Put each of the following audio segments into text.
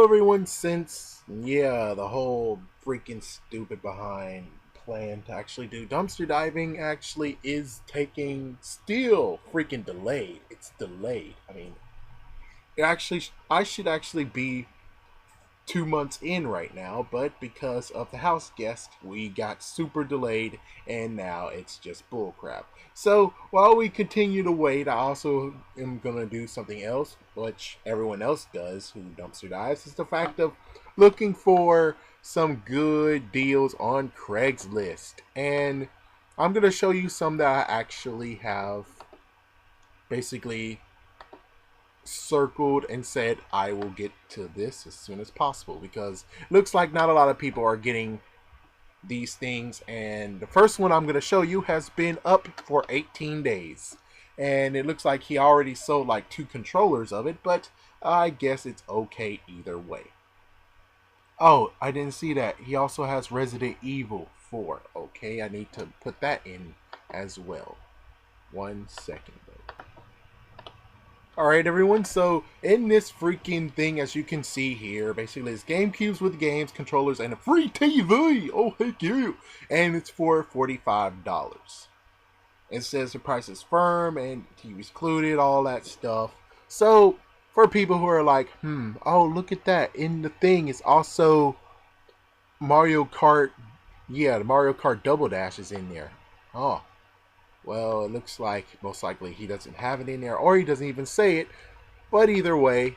everyone, since the whole freaking stupid behind plan to actually do dumpster diving actually is taking still freaking delayed. It's delayed. I mean, I should actually be 2 months in right now, but because of the house guest, we got super delayed, and now it's just bullcrap. So while we continue to wait, I also am gonna do something else, which everyone else does who dumpster dives, is the fact of looking for some good deals on Craigslist, and I'm gonna show you some that I actually have basically circled and said I will get to this as soon as possible, because it looks like not a lot of people are getting these things, and the first one I'm going to show you has been up for 18 days, and it looks like he already sold like 2 controllers of it, but I guess it's okay either way. Oh, I didn't see that. He also has Resident Evil 4. Okay, I need to put that in as well. 1 second though. Alright everyone, so in this freaking thing, as you can see here, basically it's GameCubes with games, controllers, and a free TV! Oh heck yeah! And it's for $45. It says the price is firm, and TV's included, all that stuff. So, for people who are like, oh look at that, in the thing is also Mario Kart, the Mario Kart Double Dash is in there. Oh. Well, it looks like most likely he doesn't have it in there, or he doesn't even say it. But either way,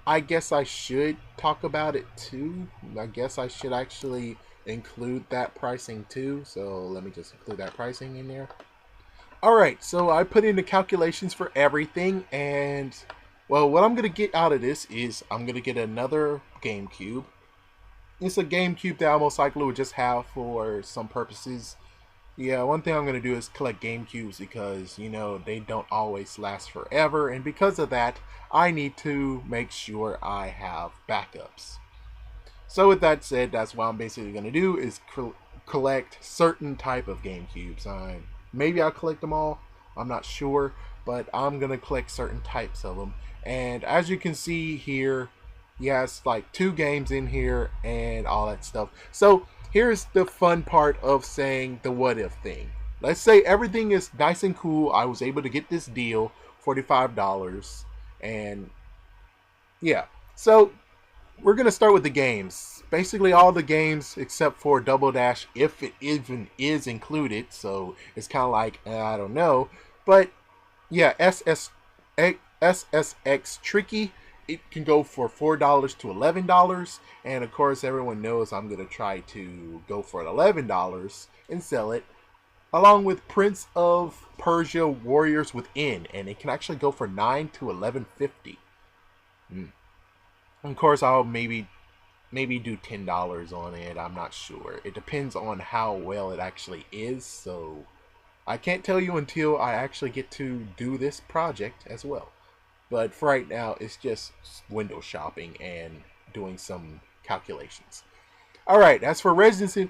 I guess I should talk about it too. I guess I should actually include that pricing too. So let me just include that pricing in there. Alright, so I put in the calculations for everything, and well, what I'm going to get out of this is I'm going to get another GameCube. It's a GameCube that I most likely would just have for some purposes. Yeah, one thing I'm going to do is collect GameCubes because, they don't always last forever. And because of that, I need to make sure I have backups. So with that said, that's what I'm basically going to do is collect certain type of GameCubes. Maybe I'll collect them all. I'm not sure. But I'm going to collect certain types of them. And as you can see here, he has like 2 games in here and all that stuff. So here's the fun part of saying the what if thing. Let's say everything is nice and cool. I was able to get this deal, $45. And yeah, so we're going to start with the games. Basically all the games except for Double Dash, if it even is included. So it's kind of like, I don't know. But yeah, SSX Tricky. It can go for $4 to $11, and of course everyone knows I'm going to try to go for $11 and sell it, along with Prince of Persia Warriors Within, and it can actually go for $9 to $11.50. Of course I'll maybe do $10 on it, I'm not sure. It depends on how well it actually is, so I can't tell you until I actually get to do this project as well. But for right now, it's just window shopping and doing some calculations. Alright, as for Resident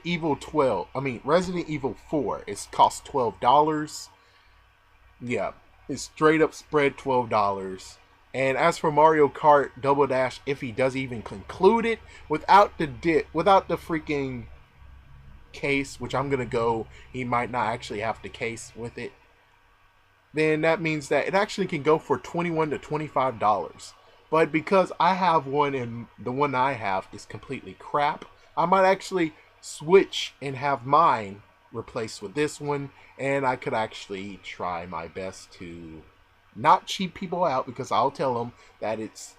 Evil 4, it costs $12. Yeah, it's straight up spread $12. And as for Mario Kart Double Dash, if he does even conclude it, without the freaking case, which I'm going to go, he might not actually have the case with it, then that means that it actually can go for $21 to $25. But because I have one and the one I have is completely crap, I might actually switch and have mine replaced with this one, and I could actually try my best to not cheap people out, because I'll tell them that it's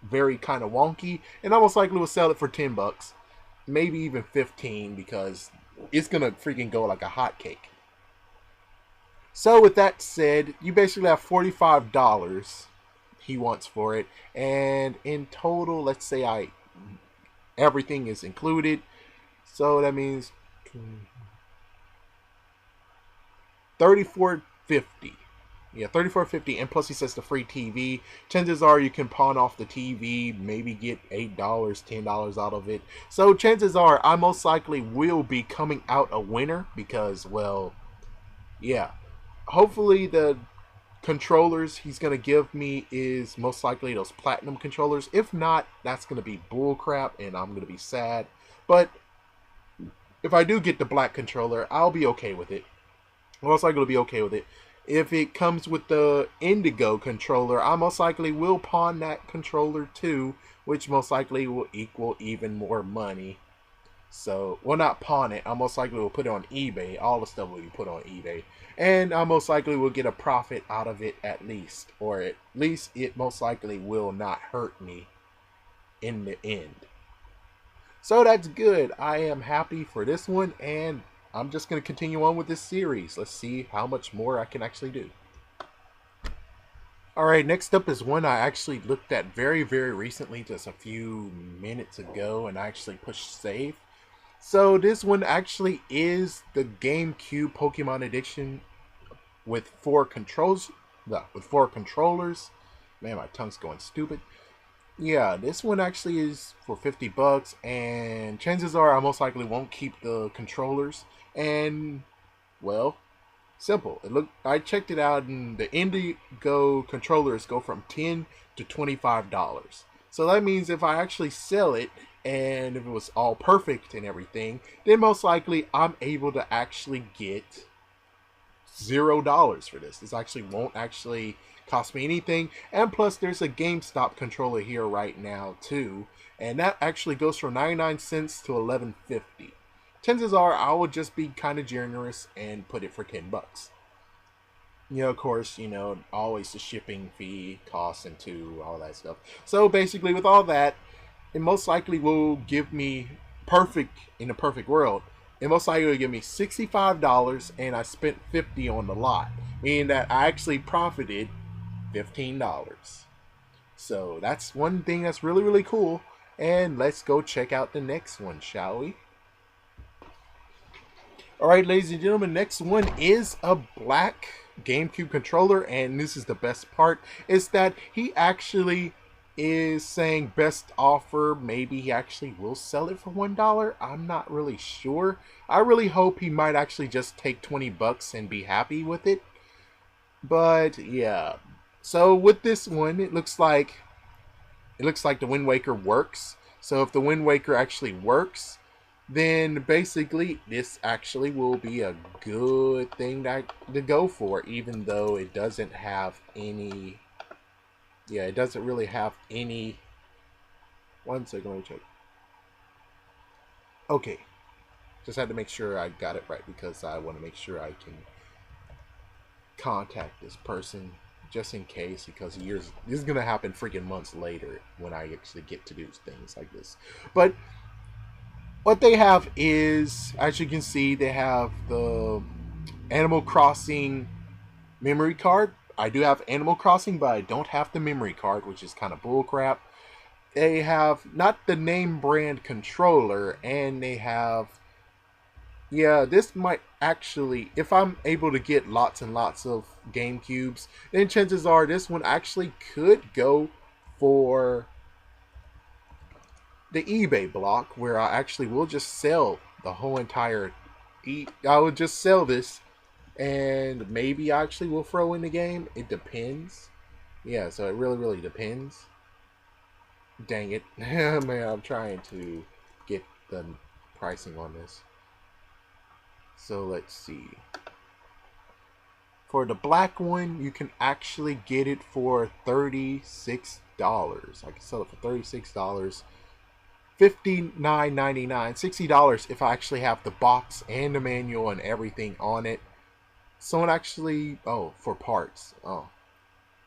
very kind of wonky, and I most likely will sell it for $10, maybe even 15, because it's gonna freaking go like a hotcake. So with that said, you basically have $45 he wants for it, and in total, let's say everything is included, so that means $34.50. Yeah, $34.50, and plus he says the free TV. Chances are you can pawn off the TV, maybe get $8, $10 out of it. So chances are I most likely will be coming out a winner because, well, yeah. Hopefully the controllers he's going to give me is most likely those platinum controllers. If not, that's going to be bull crap and I'm going to be sad. But if I do get the black controller, I'll be okay with it. I'm most likely to be okay with it. If it comes with the indigo controller, I most likely will pawn that controller too, which most likely will equal even more money. So, well, not pawn it. I most likely will put it on eBay. All the stuff will be put on eBay. And I most likely will get a profit out of it at least. Or at least it most likely will not hurt me in the end. So that's good. I am happy for this one. And I'm just going to continue on with this series. Let's see how much more I can actually do. Alright, next up is one I actually looked at very, very recently. Just a few minutes ago. And I actually pushed save. So this one actually is the GameCube Pokemon Edition with 4 controls. With 4 controllers. Man, my tongue's going stupid. Yeah, this one actually is for $50, and chances are I most likely won't keep the controllers. And well, simple. I checked it out, and the Indigo controllers go from $10 to $25. So that means if I actually sell it, and if it was all perfect and everything, then most likely I'm able to actually get $0 for this. This actually won't actually cost me anything. And plus there's a GameStop controller here right now too. And that actually goes from 99 cents to $11.50. Chances are I will just be kind of generous and put it for $10. You know, of course, you know, always the shipping fee, costs, and all that stuff. So basically with all that, it most likely will give me in a perfect world. It most likely will give me $65 and I spent $50 on the lot. Meaning that I actually profited $15. So that's one thing that's really, really cool. And let's go check out the next one, shall we? Alright, ladies and gentlemen, next one is a black GameCube controller. And this is the best part, is that he actually is saying best offer. Maybe he actually will sell it for $1. I'm not really sure. I really hope he might actually just take $20 and be happy with it. But yeah. So with this one, it looks like the Wind Waker works. So if the Wind Waker actually works, then basically this actually will be a good thing to go for, even though it doesn't have any. Yeah, it doesn't really have any. One second, let me check. Okay. Just had to make sure I got it right because I want to make sure I can contact this person just in case, because this is going to happen freaking months later when I actually get to do things like this. But what they have is, as you can see, they have the Animal Crossing memory card. I do have Animal Crossing, but I don't have the memory card, which is kind of bullcrap. They have not the name brand controller, and they have, yeah, this might actually, if I'm able to get lots and lots of GameCubes, then chances are this one actually could go for the eBay block, where I actually will just sell the whole entire, I would just sell this. And maybe I actually will throw in the game. It depends. Yeah, so it really, really depends. Dang it. Man, I'm trying to get the pricing on this. So let's see. For the black one, you can actually get it for $36. I can sell it for $36. $59.99. $60 if I actually have the box and the manual and everything on it. Someone actually, for parts.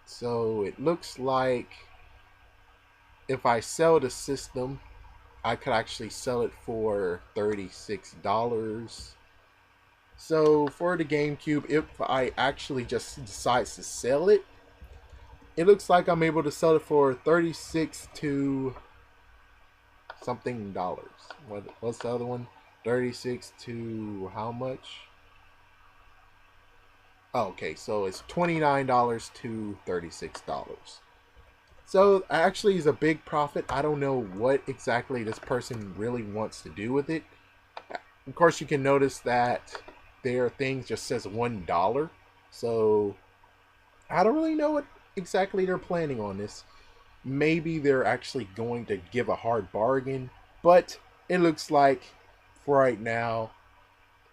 So it looks like if I sell the system, I could actually sell it for $36. So for the GameCube, if I actually just decides to sell it, it looks like I'm able to sell it for 36 to something dollars. What's the other one? 36 to how much? Okay, so it's $29 to $36. So actually is a big profit. I don't know what exactly this person really wants to do with it. Of course, you can notice that their thing just says $1. So I don't really know what exactly they're planning on this. Maybe they're actually going to give a hard bargain, but it looks like for right now,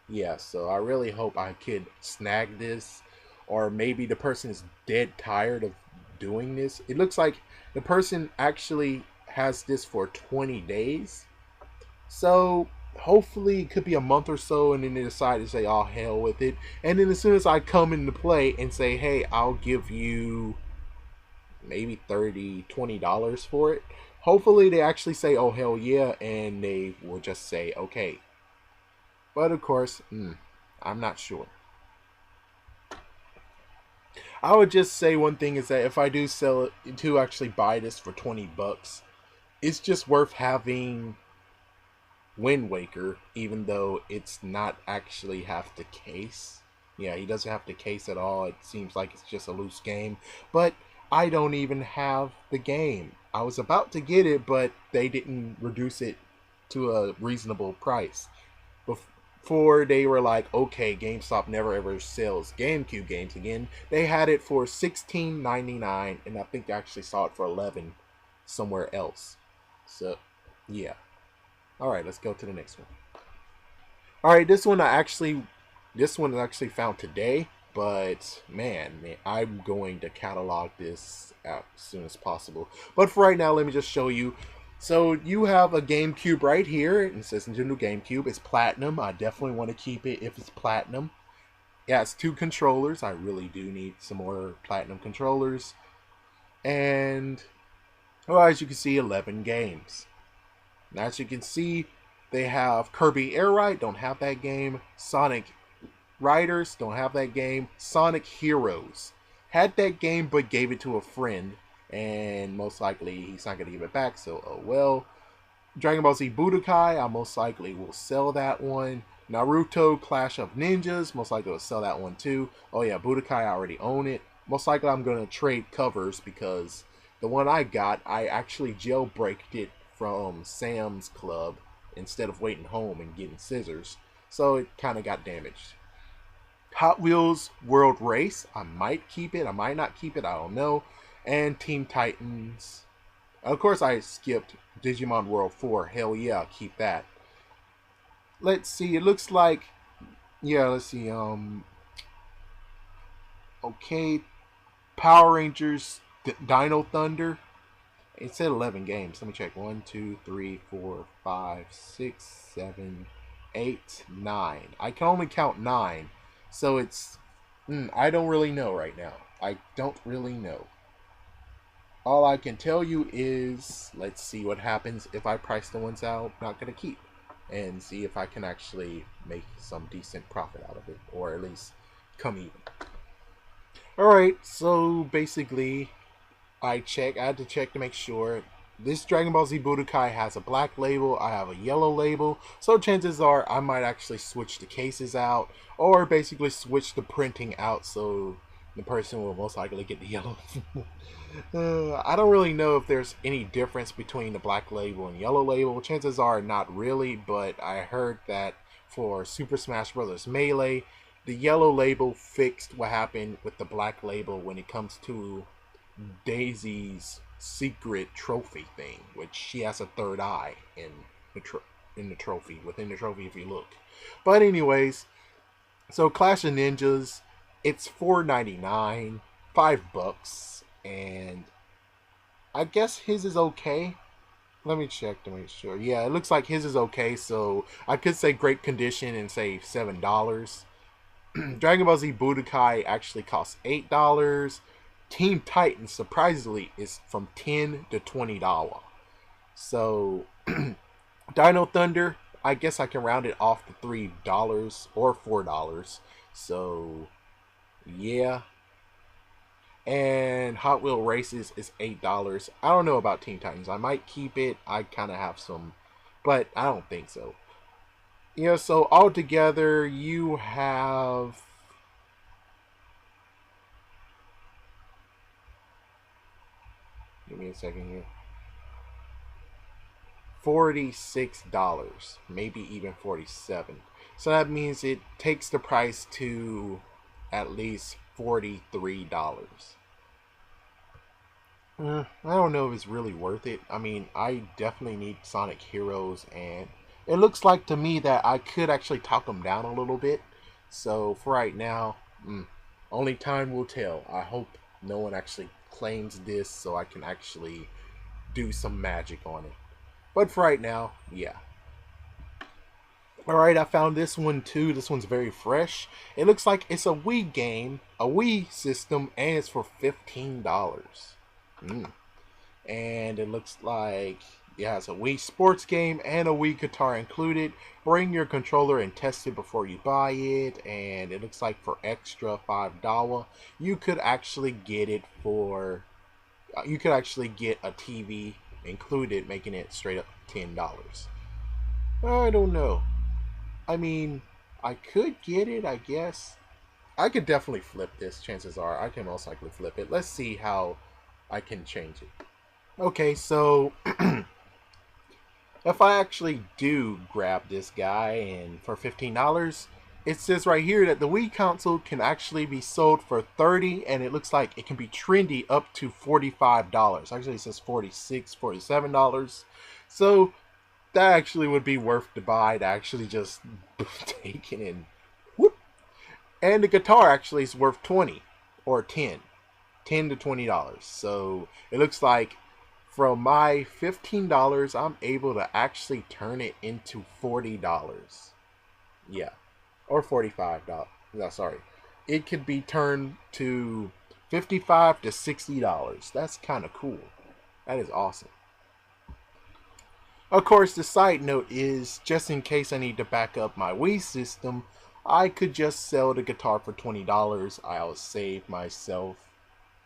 yeah. So I really hope I could snag this, or maybe the person is dead tired of doing this. It looks like the person actually has this for 20 days. So hopefully it could be a month or so, and then they decide to say, "Oh hell with it." And then as soon as I come into play and say, "Hey, I'll give you maybe 30, $20 for it," hopefully they actually say, "Oh hell yeah," and they will just say, "Okay." But of course, I'm not sure. I would just say one thing is that if I do sell it to actually buy this for $20, it's just worth having Wind Waker, even though it's not actually have to case. Yeah, he doesn't have to case at all. It seems like it's just a loose game. But I don't even have the game. I was about to get it, but they didn't reduce it to a reasonable price. Before they were like, okay, GameStop never ever sells GameCube games again. They had it for $16.99, and I think I actually saw it for 11 somewhere else. So, yeah. All right, let's go to the next one. All right, this one I actually found today, but man, I'm going to catalog this out as soon as possible. But for right now, let me just show you. So you have a GameCube right here. It says Nintendo GameCube. It's platinum. I definitely want to keep it if it's platinum. Yeah, it's two controllers. I really do need some more platinum controllers. And well, as you can see, 11 games. Now, as you can see, they have Kirby Air Ride, don't have that game. Sonic Riders, don't have that game. Sonic Heroes, had that game but gave it to a friend, and most likely he's not going to give it back, so oh well. Dragon Ball Z Budokai, I most likely will sell that one. Naruto Clash of Ninjas, most likely will sell that one too. Oh yeah, Budokai, I already own it. Most likely I'm going to trade covers because the one I got, I actually jailbreaked it from Sam's Club instead of waiting home and getting scissors. So it kind of got damaged. Hot Wheels World Race, I might keep it, I might not keep it, I don't know. And Team Titans. Of course, I skipped Digimon World 4. Hell yeah, I'll keep that. Let's see, it looks like, yeah, let's see, okay, Power Rangers Dino Thunder. It said 11 games. Let me check. 1, 2, 3, 4, 5, 6, 7, 8, 9. I can only count 9. So it's. I don't really know right now. I don't really know. All I can tell you is let's see what happens if I price the ones out not going to keep. And see if I can actually make some decent profit out of it. Or at least come even. Alright, so basically I had to check to make sure this Dragon Ball Z Budokai has a black label, I have a yellow label, so chances are I might actually switch the cases out, or basically switch the printing out so the person will most likely get the yellow. I don't really know if there's any difference between the black label and yellow label. Chances are not really, but I heard that for Super Smash Bros. Melee, the yellow label fixed what happened with the black label when it comes to Daisy's secret trophy thing, which she has a third eye in the trophy, within the trophy if you look. But anyways, so Clash of Ninjas, it's $4.99, $5, and I guess his is okay. Let me check to make sure. Yeah, it looks like his is okay, so I could say great condition and say $7. Dragon Ball Z Budokai actually costs $8. Team Titans surprisingly is from $10 to $20. So Dino Thunder, I guess I can round it off to $3 or $4. So yeah. And Hot Wheel Races is $8. I don't know about Teen Titans. I might keep it. I kind of have some, but I don't think so. Yeah, so altogether you have. Give me a second here. $46, maybe even 47. So that means it takes the price to at least $43. I don't know if it's really worth it. I mean, I definitely need Sonic Heroes, and it looks like to me that I could actually talk them down a little bit. So for right now, only time will tell. I hope no one actually claims this so I can actually do some magic on it. But for right now, yeah. Alright, I found this one too. This one's very fresh. It looks like it's a Wii game, a Wii system, and it's for $15. And it looks like it has a Wii sports game and a Wii guitar included. Bring your controller and test it before you buy it. And it looks like for extra $5, you could actually get it for. You could actually get a TV included, making it straight up $10. I don't know. I mean, I could get it, I guess. I could definitely flip this. Chances are I can most likely flip it. Let's see how I can change it. Okay, so if I actually do grab this guy and for $15, it says right here that the Wii console can actually be sold for $30, and it looks like it can be trendy up to $45. Actually, it says $46, $47. So that actually would be worth the buy to actually just take it and whoop. And the guitar actually is worth 20 or 10 to $20. So it looks like from my $15, I'm able to actually turn it into $40. Yeah. Or $45. No, sorry. It could be turned to $55 to $60. That's kind of cool. That is awesome. Of course, the side note is, just in case I need to back up my Wii system, I could just sell the guitar for $20. I'll save myself.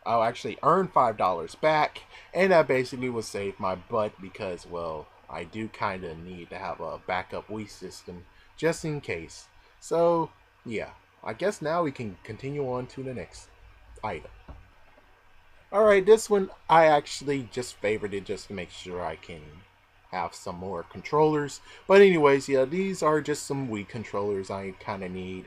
I'll actually earn $5 back, and that basically will save my butt because, well, I do kind of need to have a backup Wii system just in case. So, yeah, I guess now we can continue on to the next item. Alright, this one I actually just favored it just to make sure I can have some more controllers. But anyways, yeah, these are just some Wii controllers I kind of need.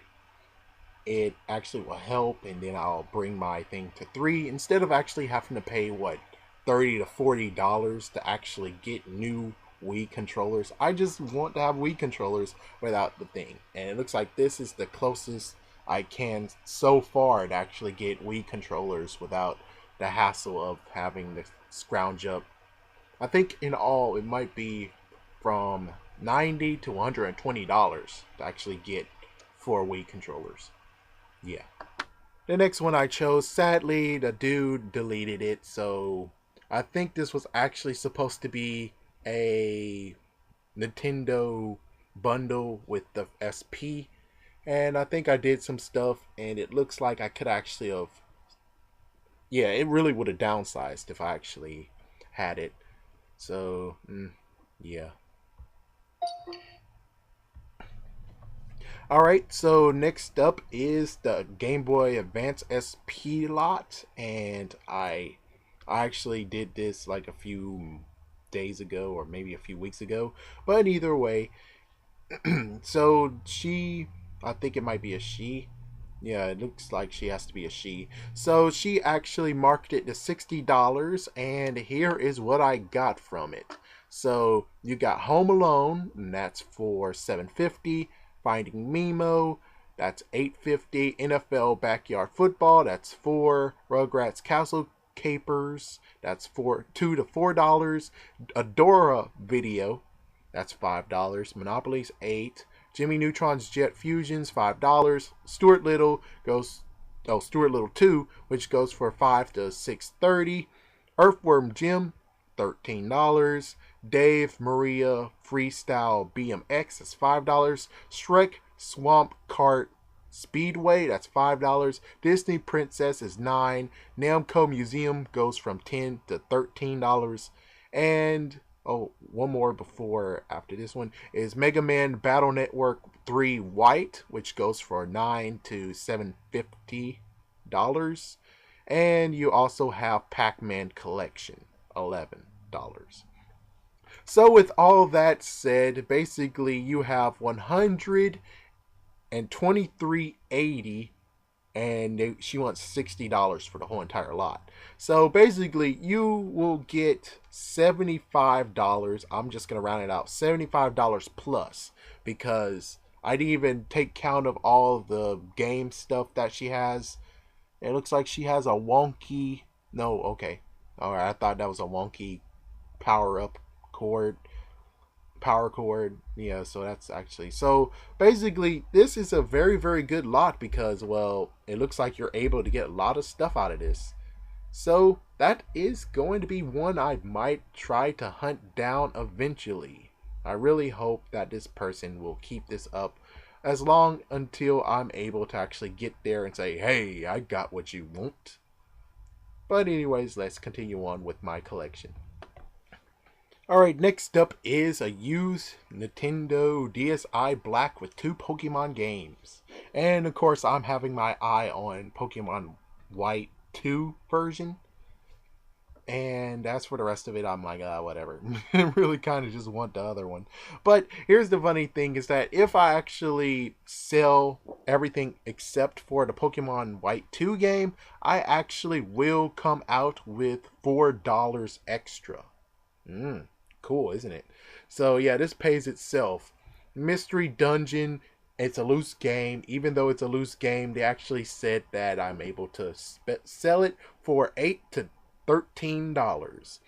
It actually will help, and then I'll bring my thing to 3 instead of actually having to pay what, $30 to $40 to actually get new Wii controllers. I just want to have Wii controllers without the thing, and it looks like this is the closest I can so far to actually get Wii controllers without the hassle of having to scrounge up. I think in all it might be from $90 to $120 to actually get 4 Wii controllers. Yeah. The next one I chose, sadly, the dude deleted it, so I think this was actually supposed to be a Nintendo bundle with the SP, and I think I did some stuff, and it looks like I could actually have, yeah, it really would have downsized if I actually had it. So, yeah. Alright, so next up is the Game Boy Advance SP lot, and I actually did this like a few days ago or maybe a few weeks ago, but either way, so I think it might be a she. Yeah, it looks like she has to be a she. So she actually marked it to $60, and here is what I got from it. So you got Home Alone, and that's for $7.50. Finding Nemo, that's $8.50. NFL Backyard Football, that's $4. Rugrats Castle Capers, that's $2 to $4. Adora Video, that's $5. Monopoly's $8. Jimmy Neutron's Jet Fusions, $5. Stuart Little 2, which goes for $5 to $6.30. Earthworm Jim, $13. Dave Maria Freestyle BMX, that's $5. Shrek Swamp Kart Speedway, that's $5. Disney Princess is $9. Namco Museum goes from $10 to $13. And one more before after this one is Mega Man Battle Network 3 White, which goes for $9 to $7.50. And you also have Pac-Man Collection, $11. So with all that said, basically you have $123.80 and she wants $60 for the whole entire lot. So basically, you will get $75. I'm just gonna round it out, $75 plus, because I didn't even take count of all the game stuff that she has. It looks like she has a wonky. No, okay, all right. I thought that was a wonky power up cord, power cord. Yeah, so that's actually, so basically this is a very very good lot because, well, it looks like you're able to get a lot of stuff out of this. So that is going to be one I might try to hunt down eventually. I really hope that this person will keep this up as long until I'm able to actually get there and say, hey, I got what you want. But anyways, let's continue on with my collection. Alright, next up is a used Nintendo DSi Black with 2 Pokemon games. And of course, I'm having my eye on Pokemon White 2 version. And as for the rest of it, I'm like, whatever. I really kind of just want the other one. But here's the funny thing is that if I actually sell everything except for the Pokemon White 2 game, I actually will come out with $4 extra. Cool, isn't it? So yeah, this pays itself. Mystery Dungeon, it's a loose game. Even though it's a loose game, they actually said that I'm able to sell it for $8 to $13.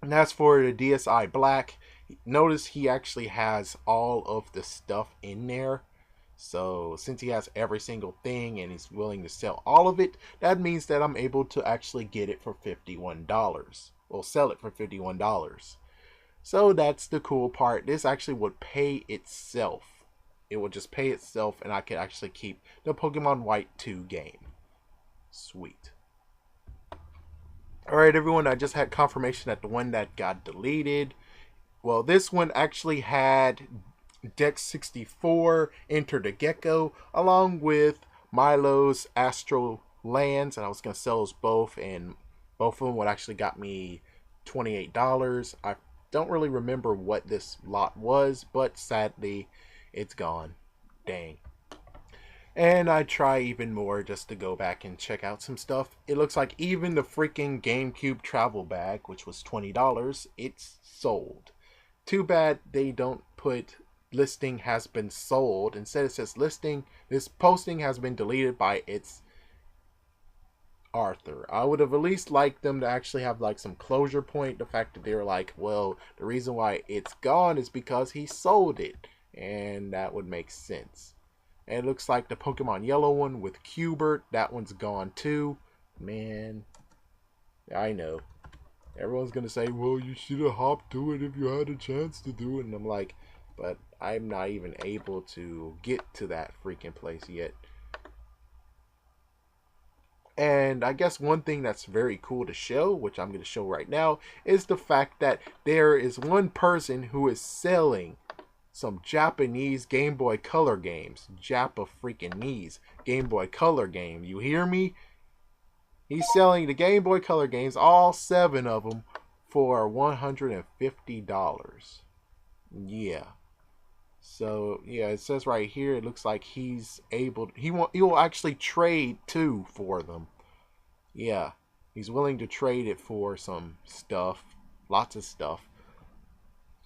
And that's for the DSi Black. Notice he actually has all of the stuff in there. So since he has every single thing and he's willing to sell all of it, that means that I'm able to actually get it for $51. Well, sell it for $51. So that's the cool part. This actually would pay itself. It would just pay itself, and I could actually keep the Pokemon White 2 game. Sweet. Alright everyone, I just had confirmation that the one that got deleted, well, this one actually had Dex 64, Enter the Gecko, along with Milo's Astral Lands, and I was going to sell those both, and both of them would actually got me $28. I don't really remember what this lot was, but sadly, it's gone. Dang. And I try even more just to go back and check out some stuff. It looks like even the freaking GameCube travel bag, which was $20, it's sold. Too bad they don't put listing has been sold. Instead it says listing, this posting has been deleted by its Arthur. I would have at least liked them to actually have like some closure point. The fact that they were like, well, the reason why it's gone is because he sold it. And that would make sense. And it looks like the Pokemon Yellow one with Cubert, that one's gone too. Man, I know. Everyone's going to say, well, you should have hopped to it if you had a chance to do it. And I'm like, but I'm not even able to get to that freaking place yet. And I guess one thing that's very cool to show, which I'm going to show right now, is the fact that there is one person who is selling some Japanese Game Boy Color games. Japa freaking knees. Game Boy Color game. You hear me? He's selling the Game Boy Color games, all 7 of them, for $150. Yeah. So yeah, it says right here, it looks like he's able, he will actually trade 2 for them. Yeah, he's willing to trade it for some stuff, lots of stuff.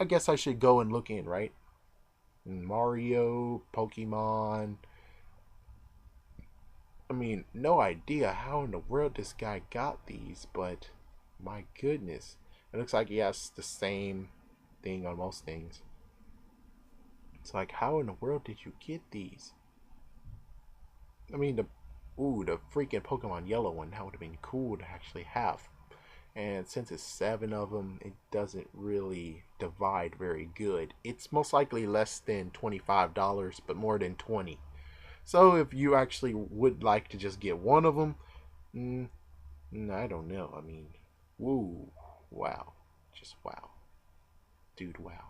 I guess I should go and look in, right? Mario, Pokemon. I mean, no idea how in the world this guy got these, but my goodness, it looks like he has the same thing on most things. It's like, how in the world did you get these? I mean, the freaking Pokemon Yellow one, that would have been cool to actually have. And since it's 7 of them, it doesn't really divide very good. It's most likely less than $25, but more than 20. So if you actually would like to just get one of them, I don't know. I mean, woo, wow, just wow. Dude, wow.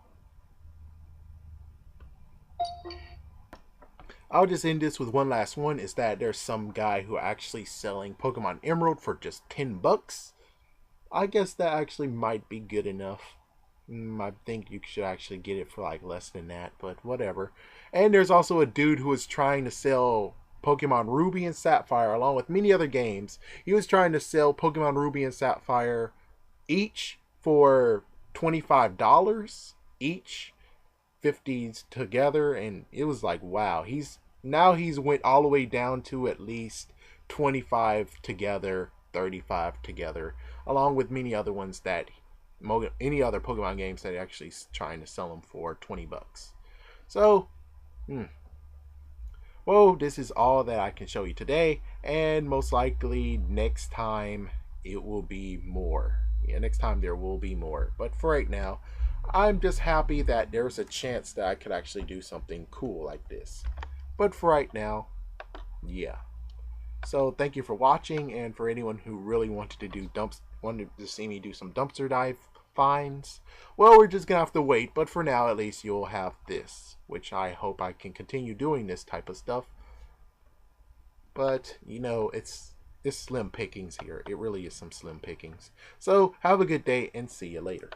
I'll just end this with one last one, is that there's some guy who actually selling Pokemon Emerald for just $10. I guess that actually might be good enough. I think you should actually get it for like less than that, but whatever. And there's also a dude who is trying to sell Pokemon Ruby and Sapphire, along with many other games. He was trying to sell Pokemon Ruby and Sapphire each for $25 each, 50s together, and it was like, wow. He's went all the way down to at least 25 together, 35 together, along with many other ones that any other Pokemon games that are actually trying to sell them for $20. So, well, this is all that I can show you today, and most likely next time it will be more. Yeah, next time there will be more. But for right now, I'm just happy that there's a chance that I could actually do something cool like this. But for right now, yeah. So thank you for watching, and for anyone who really wanted to see me do some dumpster dive finds, well, we're just gonna have to wait. But for now, at least you'll have this, which I hope I can continue doing this type of stuff. But you know, it's slim pickings here. It really is some slim pickings. So have a good day, and see you later.